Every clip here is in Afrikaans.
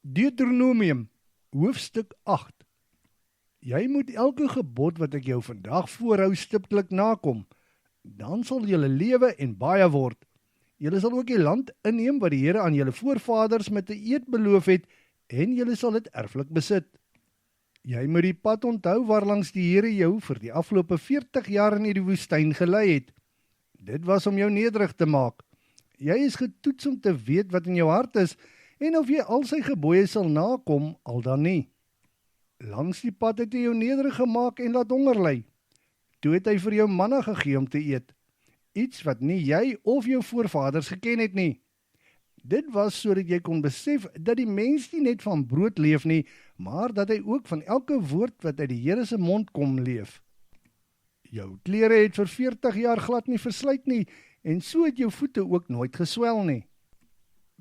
Deuteronomium, hoofstuk 8. Jy moet elke gebod wat ek jou vandag voorhou stiptelik nakom, dan sal julle lewe en baie word. Julle sal ook die land inneem wat die Here aan julle voorvaders met 'n eed beloof het, en julle sal dit erflik besit. Jy moet die pad onthou waarlangs die Here jou vir die afgelope 40 jaar in die woestyn gelei het. Dit was om jou nederig te maak. Jy is getoets om te weet wat in jou hart is, en of jy al sy gebooie sal nakom, al dan nie. Langs die pad het hy jou nederig gemaak en laat honger ly. Toe het hy vir jou manna gegee om te eet, iets wat nie jy of jou voorvaders geken het nie. Dit was sodat jy kon besef dat die mens nie net van brood leef nie, maar dat hy ook van elke woord wat uit die Here se mond kom leef. Jou klere het vir 40 jaar glad nie verslyt nie, en so het jou voete ook nooit geswel nie.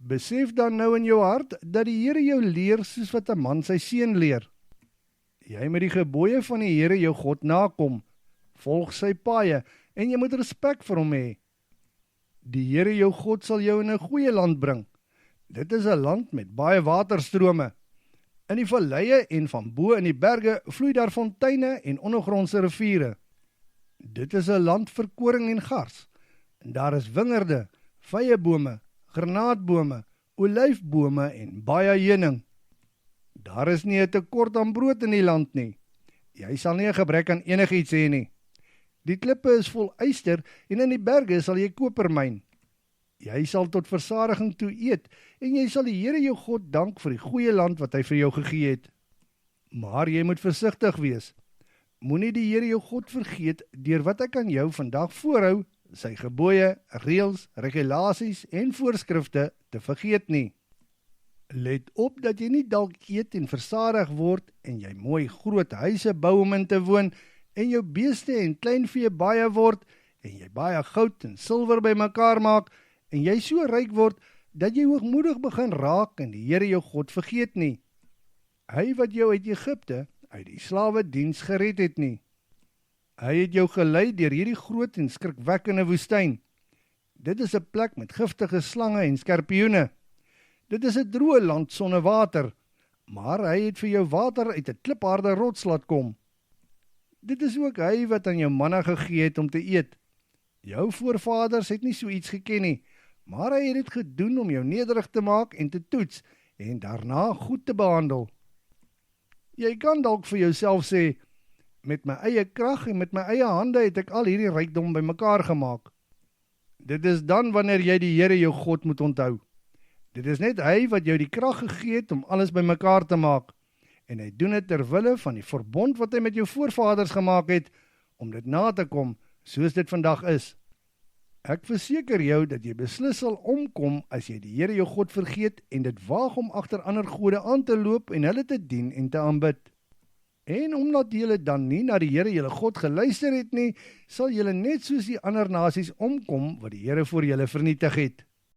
Besef dan nou in jou hart dat die Here jou leer soos wat 'n man sy seun leer. Jy moet die gebooie van die Here jou God nakom, volg sy paaie, en jy moet respek vir hom hê. Die Here jou God sal jou in 'n goeie land bring. Dit is 'n land met baie waterstrome. In die valleie en van bo in die berge vloei daar fonteine en ondergrondse riviere. Dit is 'n land vir koring en gars. En daar is wingerde, vyebome, granaatbome, olyfbome en baie heuning. Daar is nie 'n tekort aan brood in die land nie. Jy sal nie 'n gebrek aan enigiets hê nie. Die klippe is vol yster en in die berge sal jy koper myn. Jy sal tot versadiging toe eet en jy sal die Here jou God dank vir die goeie land wat hy vir jou gegee het. Maar jy moet versigtig wees. Moenie die Here jou God vergeet deur wat ek aan jou vandag voorhou, sy gebooie, reëls, regulasies en voorskrifte te vergeet nie. Let op dat jy nie dalk eet en versadig word en jy mooi groot huise bou om in te woon en jou beeste en kleinvee baie word en jy baie goud en silwer bymekaar maak en jy so ryk word dat jy hoogmoedig begin raak en die Here jou God vergeet nie. Hy wat jou uit Egipte, uit die slawediens gered het nie. Hy het jou gelei deur hierdie groot en skrikwekkende woestyn. Dit is 'n plek met giftige slange en skorpioene. Dit is 'n droë land sonder water, maar hy het vir jou water uit 'n klipharde rots laat kom. Dit is ook hy wat aan jou manna gegee het om te eet. Jou voorvaders het nie so iets geken nie, maar hy het dit gedoen om jou nederig te maak en te toets, en daarna goed te behandel. Jy kan dalk vir jouself sê, met my eie krag en met my eie hande het ek al hierdie rykdom bymekaar gemaak. Dit is dan wanneer jy die Here jou God moet onthou. Dit is net hy wat jou die krag gegee het om alles bymekaar te maak, en hy doen dit ter wille van die verbond wat hy met jou voorvaders gemaak het, om dit na te kom, soos dit vandag is. Ek verseker jou dat jy beslis sal omkom as jy die Here jou God vergeet en dit waag om agter ander gode aan te loop en hulle te dien en te aanbid. En omdat julle dan nie na die Here julle God geluister het nie, sal julle net soos die ander nasies omkom wat die Here voor julle vernietig het.